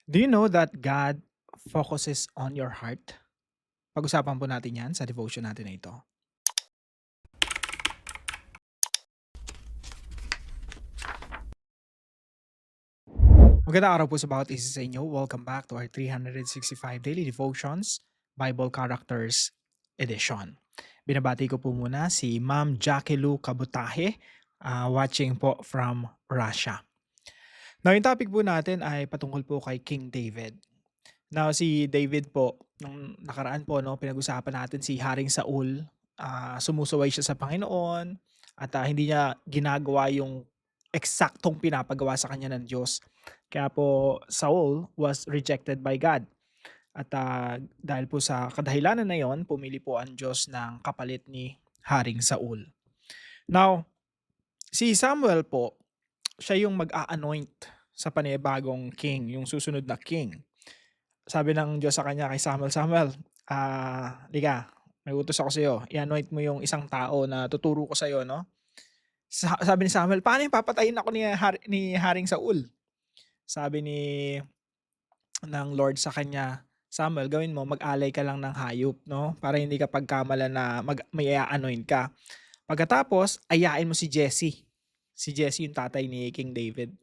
Do you know that God focuses on your heart? Pag-usapan po natin 'yan sa devotion natin na ito. Magandang araw po sa bawat isa sa inyo. Welcome back to our 365 Daily Devotions Bible Characters Edition. Binabati ko po muna si Ma'am Jackie Lou Kabutahe, watching po from Russia. Now, yung topic po natin ay patungkol po kay King David. Now, si David po, nung nakaraan po, no, pinag-usapan natin si Haring Saul, sumusuway siya sa Panginoon at hindi niya ginagawa yung eksaktong pinapagawa sa kanya ng Diyos. Kaya po Saul was rejected by God. At dahil po sa kadahilanan na yon, pumili po ang Diyos ng kapalit ni Haring Saul. Now, si Samuel po, siya yung mag-a-anoint sa panibagong king, yung susunod na king. Sabi ng Diyos sa kanya kay Samuel, "Samuel, halika, may utos ako sa'yo. I-anoint mo yung isang tao na tuturo ko sa'yo, 'no?" Sabi ni Samuel, "Paano yung papatayin ako ni Haring Saul?" Sabi ng Lord sa kanya, "Samuel, gawin mo, mag-alay ka lang ng hayop, 'no, para hindi ka pagkamalan na may anoint ka. Pagkatapos, ayain mo si Jesse." Si Jesse yung tatay ni King David.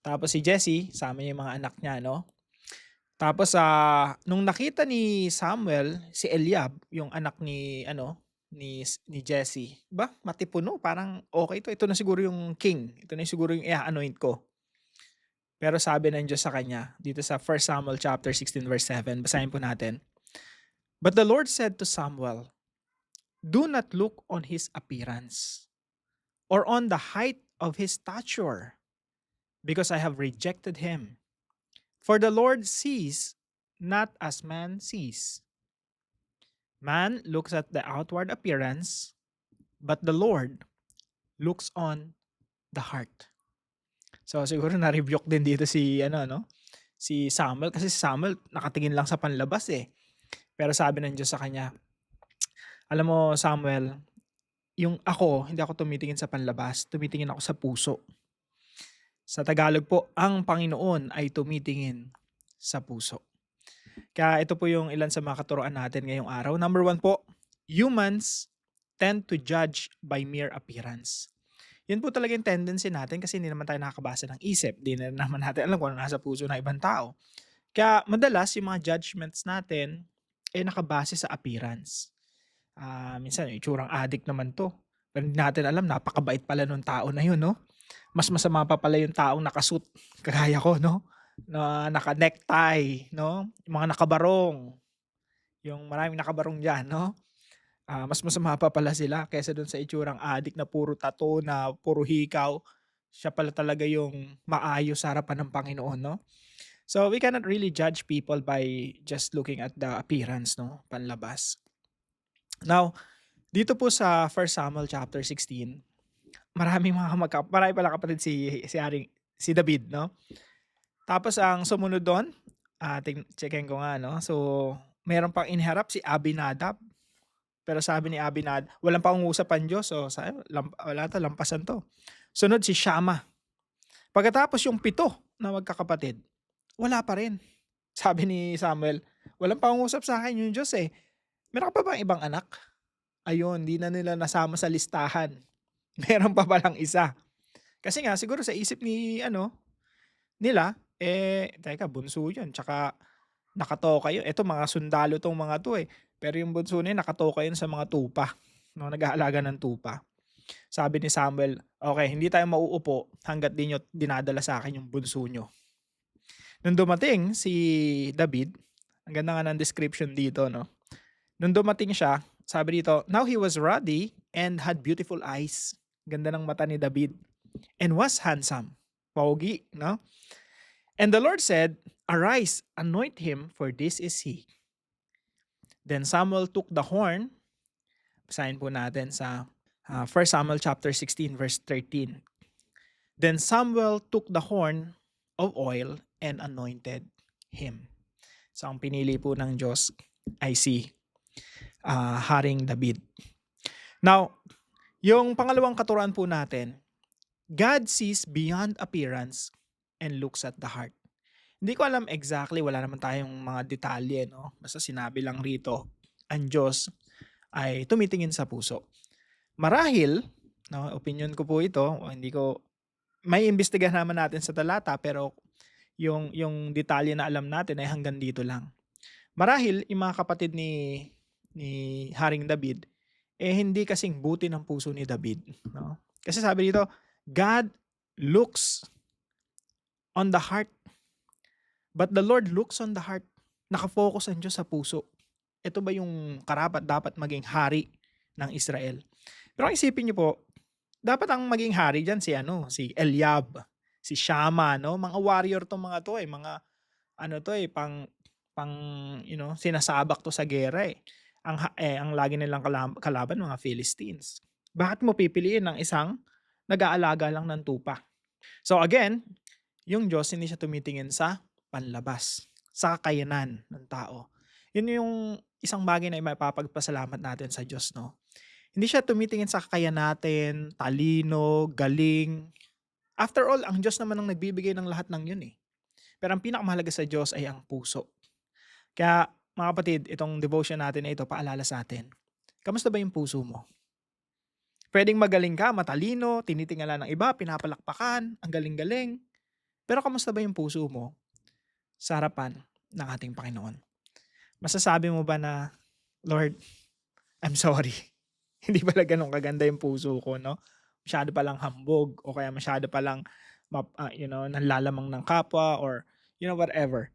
Tapos si Jesse, sama niya yung mga anak niya, 'no? Tapos, nung nakita ni Samuel si Eliab, yung anak ni ano, ni Jesse, "Ba, matipuno, parang okay 'to, ito na siguro yung king, ito na siguro yung i-a-anoint ko." Pero sabi ng Diyos sa kanya dito sa 1 Samuel chapter 16 verse 7, basahin po natin. "But the Lord said to Samuel, 'Do not look on his appearance, or on the height of his stature, because I have rejected him. For the Lord sees not as man sees. Man looks at the outward appearance, but the Lord looks on the heart." So siguro na-rebuke din dito si ano, no, si Samuel, kasi si Samuel nakatingin lang sa panlabas eh. Pero sabi ng Diyos sa kanya, "Alam mo Samuel, yung ako, hindi ako tumitingin sa panlabas, tumitingin ako sa puso." Sa Tagalog po, ang Panginoon ay tumitingin sa puso. Kaya ito po yung ilan sa mga katuruan natin ngayong araw. Number one po, humans tend to judge by mere appearance. Yun po talaga yung tendency natin kasi hindi naman tayo nakakabasa ng isip. Di na naman natin alam kung ano nasa puso ng ibang tao. Kaya madalas yung mga judgments natin ay nakabase sa appearance. Minsan yung itsurang addict naman 'to, pero hindi natin alam napakabait pala nung tao na yun, 'no? Mas masama pa pala yung taong naka-suit kagaya ko, 'no, na naka-necktie, 'no, yung mga nakabarong, yung maraming nakabarong diyan, 'no? Mas masama pa pala sila kaysa dun sa itsurang addict na puro tattoo, na puro hikaw. Siya pala talaga yung maayos sa harapan ng Panginoon, 'no? So, we cannot really judge people by just looking at the appearance, 'no, panlabas. Now, dito po sa 1 Samuel chapter 16, marami pala kapatid si David, 'no? Tapos ang sumunod dun, checking ko nga, 'no, so meron pang iniharap si Abinadab, pero sabi ni Abinadab, walang pangungusap ang Diyos, so sabi wala 'to, lampasan 'to. Sunod si Shammah. Pagkatapos yung 7 na magkakapatid, wala pa rin. Sabi ni Samuel, "Walang pangungusap sa'kin yung Diyos, eh. Meron ka pa bang ibang anak?" Ayun, 'di na nila nasama sa listahan. Meron pa palang isa. Kasi nga siguro sa isip ni ano, nila, teka, bunso 'yun, tsaka nakatoka 'yun. Eto mga sundalo 'tong mga 'to, eh, pero yung bunso na 'yun nakatoka 'yun sa mga tupa, 'no, nag-aalaga ng tupa. Sabi ni Samuel, "Okey, hindi tayo mauupo hangga't 'di niyo dinadala sa'kin yung bunso niyo." Nung dumating si David, ang ganda nga ng description dito, 'no. Nung dumating siya, sabi dito, "Now he was ruddy and had beautiful eyes." Ganda ng mata ni David. "And was handsome." Pogi, 'no? "And the Lord said, 'Arise, anoint him, for this is he.' Then Samuel took the horn." Basahin po natin sa 1 Samuel chapter 16 verse 13. "Then Samuel took the horn of oil and anointed him." So ang pinili po ng Diyos ay si Haring David. Now, yung pangalawang katuruan po natin, God sees beyond appearance and looks at the heart. Hindi ko alam exactly, wala naman tayong mga detalye 'no, basta sinabi lang rito, ang Diyos ay tumitingin sa puso. Marahil 'no, opinyon ko po ito, o hindi ko maiimbestigahan naman natin sa talata, pero yung detalye na alam natin ay hanggang dito lang. Marahil yung mga kapatid ni Haring David, hindi kasing buti ng puso ni David 'no. Kasi sabi dito, God looks on the heart, but the Lord looks on the heart. Naka-focus ang Diyos sa puso. Ito ba yung karapat-dapat maging hari ng Israel? Pero kung isipin niyo po, dapat ang maging hari diyan si Eliab, si Shammah 'no, mga warrior 'tong mga 'to, mga ano 'to, pang pang sinasabak 'to sa giyera, ang lagi nilang kalaban mga Philistines. Bakit mo pipiliin ang isang nag-aalaga lang ng tupa? So again, yung Diyos hindi siya tumitingin sa panlabas, sa kakayanan ng tao. Yun yung isang bagay na maipapagpasalamat natin sa Diyos 'no. Hindi siya tumitingin sa kakayahan natin, talino, galing. After all, ang Diyos naman ang nagbibigay ng lahat ng yun, Pero ang pinakamahalaga sa Diyos ay ang puso. Kaya mga kapatid, itong devotion natin na ito paalala sa atin. Kamusta ba yung puso mo? Puwedeng magaling ka, matalino, tinitingala ng iba, pinapalakpakan, ang galing-galing. Pero kamusta ba yung puso mo sa harapan ng ating Panginoon? Masasabi mo ba na, "Lord, I'm sorry. Hindi pala gano'n kaganda yung puso ko 'no. Masyado palang hambog o kaya masyado palang nanlalamang ng kapwa or whatever."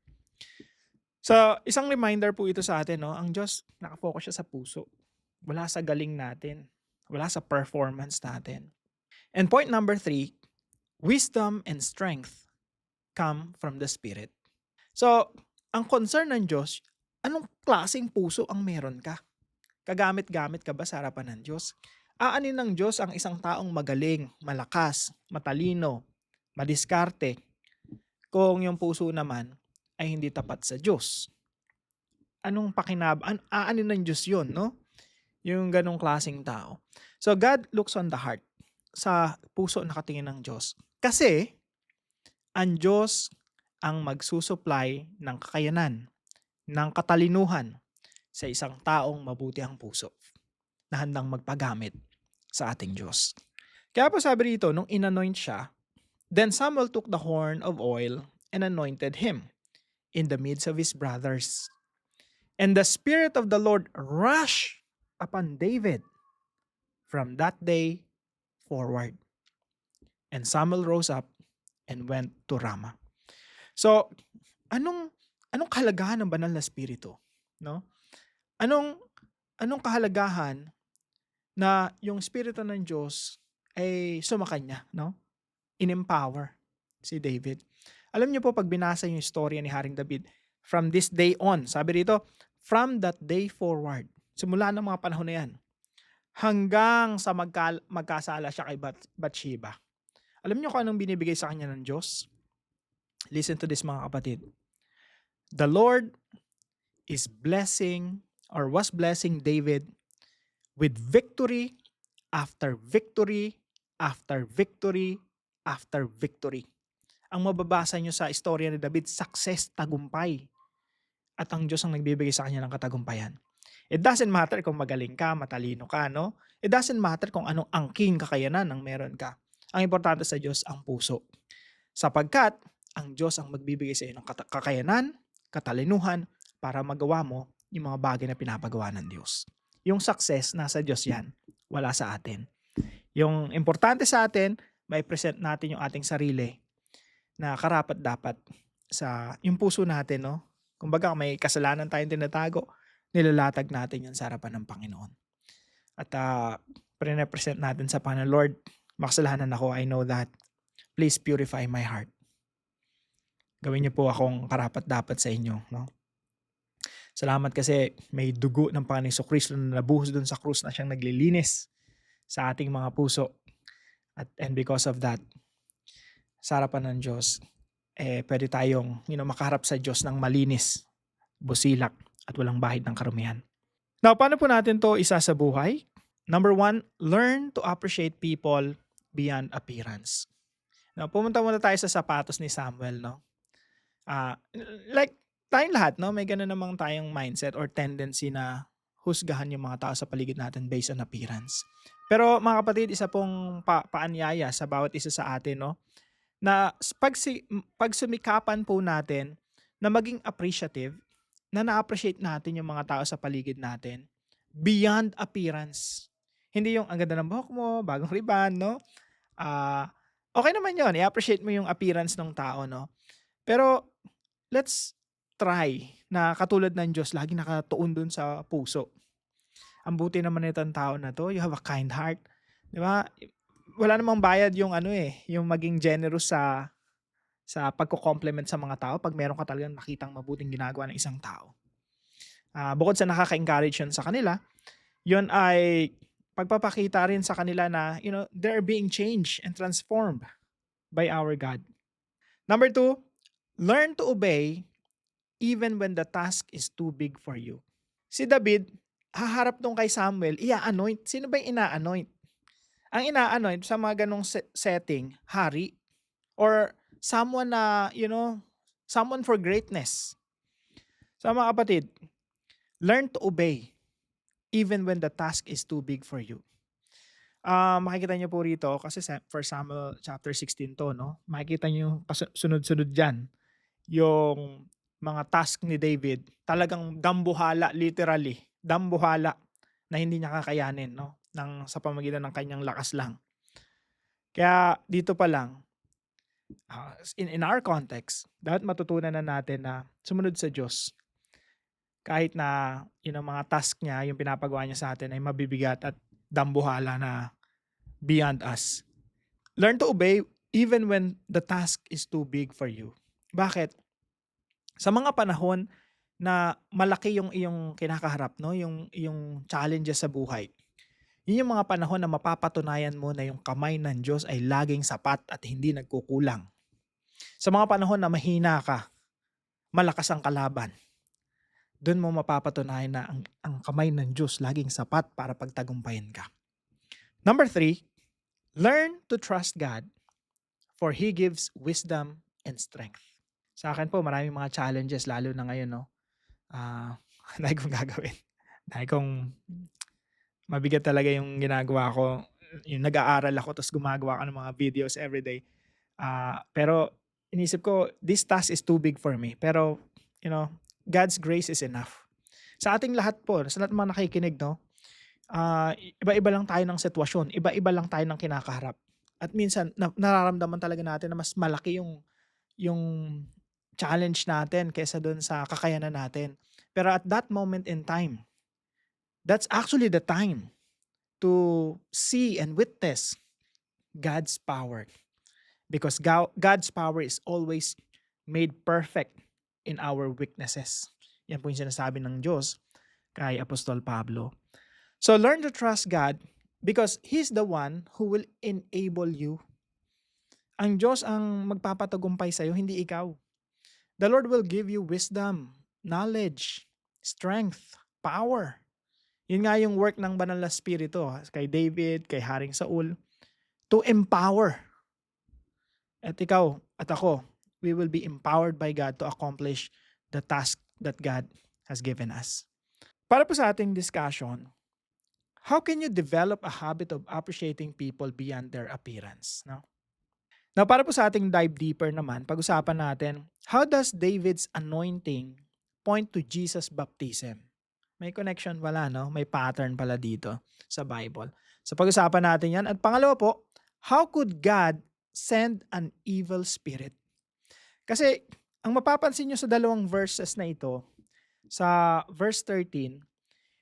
So, isang reminder po ito sa atin 'no, ang Diyos naka-focus siya sa puso. Wala sa galing natin, wala sa performance natin. And point number 3, wisdom and strength come from the Spirit. So, ang concern ng Diyos, anong klaseng puso ang meron ka? Kagamit-gamit ka ba sa harapan ng Diyos? Aanin ng Diyos ang isang taong magaling, malakas, matalino, madiskarte, kung yung puso naman ay hindi tapat sa Diyos. Anong aanin ng Diyos yun, no? Yung ganong klaseng tao. So God looks on the heart. Sa puso nakatingin ng Diyos. Kasi ang Diyos ang magsusupply ng kakayanan, ng katalinuhan sa isang taong mabuti ang puso na handang magpagamit sa ating Diyos. Kaya po sabi rito, nung inanoint siya, then Samuel took the horn of oil and anointed him in the midst of his brothers. And the Spirit of the Lord rushed upon David from that day forward. And Samuel rose up and went to Ramah. So, anong kahalagahan ng banal na espiritu, no? Anong kahalagahan na yung espiritu ng Diyos ay sumakanya, no? In-empower si David. Alam niyo po, pag binasa yung istorya ni Haring David, from this day on, sabi rito, from that day forward, simula ng mga panahon na yan, hanggang sa magkasala siya kay Bathsheba. Alam niyo kung anong binibigay sa kanya ng Diyos? Listen to this mga kapatid. The Lord is blessing or was blessing David with victory after victory after victory after victory. Ang mababasa nyo sa istorya ni David, success, tagumpay. At ang Diyos ang nagbibigay sa kanya ng katagumpayan. It doesn't matter kung magaling ka, matalino ka, no? It doesn't matter kung anong angking kakayanan ang meron ka. Ang importante sa Diyos ang puso. Sapagkat ang Diyos ang magbibigay sa iyo ng kakayanan, katalinuhan, para magawa mo yung mga bagay na pinapagawa ng Diyos. Yung success, nasa Diyos yan. Wala sa atin. Yung importante sa atin, may present natin yung ating sarili na karapat-dapat sa yung puso natin, no? Kumbaga, may kasalanan tayong tinatago, nilalatag natin yan sa harapan ng Panginoon. At pre-present natin sa Panginoon, Lord, makasalanan ako, I know that. Please purify my heart. Gawin niyo po akong karapat-dapat sa inyo, no? Salamat kasi may dugo ng Panginoong Jesucristo na nabuhos doon sa krus na siyang naglilinis sa ating mga puso. And because of that, sa harapan ng Diyos, pwede tayong makaharap sa Diyos ng malinis, busilak, at walang bahid ng karumihan. Now, paano po natin to isa sa buhay? Number 1, learn to appreciate people beyond appearance. Now, pumunta muna tayo sa sapatos ni Samuel, no? Like tayong lahat 'no, may gano'n namang tayong mindset or tendency na husgahan yung mga tao sa paligid natin based on appearance. Pero mga kapatid, isa pong paanyaya sa bawat isa sa atin 'no, na 'pag sumikapan po natin na maging appreciative, na na-appreciate natin yung mga tao sa paligid natin, beyond appearance. Hindi yung, "Ang ganda ng buhok mo, bagong ribbon," 'no? Okey naman yun, i-appreciate mo yung appearance ng tao 'no. Pero let's try na katulad ng Diyos laging nakatuon dun sa puso. Ang buti naman nitong tao na 'to, you have a kind heart, 'di ba? Wala namang bayad yung ano, yung maging generous sa pagko-compliment sa mga tao 'pag meron ka talagang nakitang mabuting ginagawa ng isang tao. Bukod sa nakaka-encourage yun sa kanila, yun ay pagpapakita rin sa kanila na, they're being changed and transformed by our God. Number two, learn to obey even when the task is too big for you. Si David, haharap nung kay Samuel, anoint. Sino ba yung ina-anoint? Ang ina-anoint sa mga ganong setting, hari or someone na, someone for greatness. So mga kapatid, learn to obey even when the task is too big for you. Makikita niyo po rito kasi sa 1 Samuel chapter 16 'to 'no. Makikita niyo yung sunod-sunod diyan, yung mga task ni David, talagang dambuhala, literally, dambuhala na hindi niya kakayanin 'no, sa pamamagitan ng kanyang lakas lang. Kaya dito pa lang, in our context, dapat matutunan na natin na sumunod sa Diyos. Kahit na yung mga task niya, yung pinapagawa niya sa atin ay mabibigat at dambuhala na beyond us. Learn to obey even when the task is too big for you. Bakit? Sa mga panahon na malaki yung iyong kinakaharap 'no, yung challenges sa buhay. Yun yung mga panahon na mapapatunayan mo na yung kamay ng Diyos ay laging sapat at hindi nagkukulang. Sa mga panahon na mahina ka, malakas ang kalaban, dun mo mapapatunayan na ang kamay ng Diyos laging sapat para pagtagumpayan ka. Number three, learn to trust God for He gives wisdom and strength. Sa akin po maraming mga challenges lalo na ngayon 'no. Dami kong gagawin. Dami kong mabigat talaga yung ginagawa ko. Yung nag-aaral ako tapos gumagawa ako ng mga videos everyday. Pero inisip ko, this task is too big for me. Pero, God's grace is enough. Sa ating lahat po, sa lahat ng mga nakikinig, no, iba-iba lang tayo ng sitwasyon, iba-iba lang tayo ng kinakaharap. At minsan, nararamdaman talaga natin na mas malaki yung challenge natin kaysa doon sa kakayanan natin. Pero at that moment in time, that's actually the time to see and witness God's power. Because God's power is always made perfect in our weaknesses. Yan po yung sinasabi ng Diyos kay Apostol Pablo. So learn to trust God because He's the one who will enable you. Ang Diyos ang magpapatagumpay sa'yo, hindi ikaw. The Lord will give you wisdom, knowledge, strength, power. Yun nga yung work ng Banal na Espiritu kay David, kay Haring Saul, to empower. At ikaw at ako, we will be empowered by God to accomplish the task that God has given us. Para po sa ating discussion, how can you develop a habit of appreciating people beyond their appearance? No? Now, para po sa ating dive deeper naman, pag-usapan natin, how does David's anointing point to Jesus' baptism? May connection pala, no? May pattern pala dito sa Bible. So pag-usapan natin yan. At pangalawa po, how could God send an evil spirit? Kasi ang mapapansin nyo sa dalawang verses na ito, sa verse 13,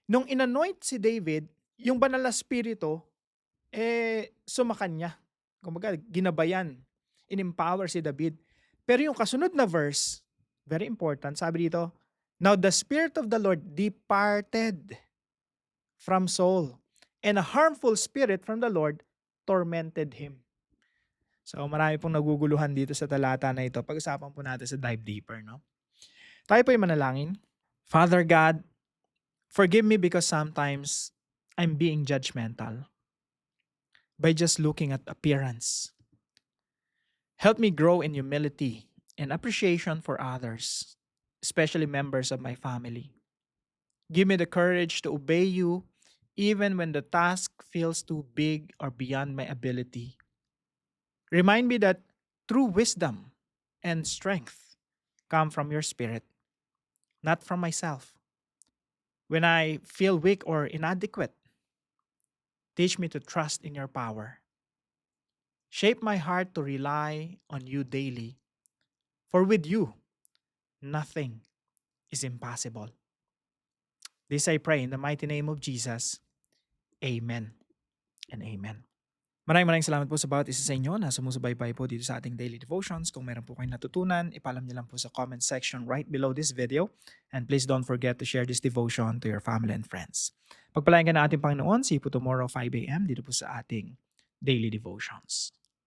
nung inanoint si David, yung banal na spirito, sumakanya. Kumbaga, ginabayan, in-empower si David. Pero yung kasunod na verse, very important, sabi dito, now the Spirit of the Lord departed from Saul, and a harmful spirit from the Lord tormented him. So marami pong naguguluhan dito sa talata na ito. Pag-usapan po natin sa dive deeper. No? Tayo po yung manalangin. Father God, forgive me because sometimes I'm being judgmental by just looking at appearance. Help me grow in humility and appreciation for others, especially members of my family. Give me the courage to obey you even when the task feels too big or beyond my ability. Remind me that true wisdom and strength come from your spirit, not from myself. When I feel weak or inadequate, teach me to trust in your power. Shape my heart to rely on you daily, for with you, nothing is impossible. This I pray in the mighty name of Jesus. Amen and amen. Maraming salamat po sa bawat isa sa inyo na sumusubaybay po dito sa ating daily devotions. Kung meron po kayong natutunan, ipalam niyo lang po sa comment section right below this video. And please don't forget to share this devotion to your family and friends. Pagpalain ka na ating Panginoon, see you po tomorrow 5 a.m. dito po sa ating daily devotions.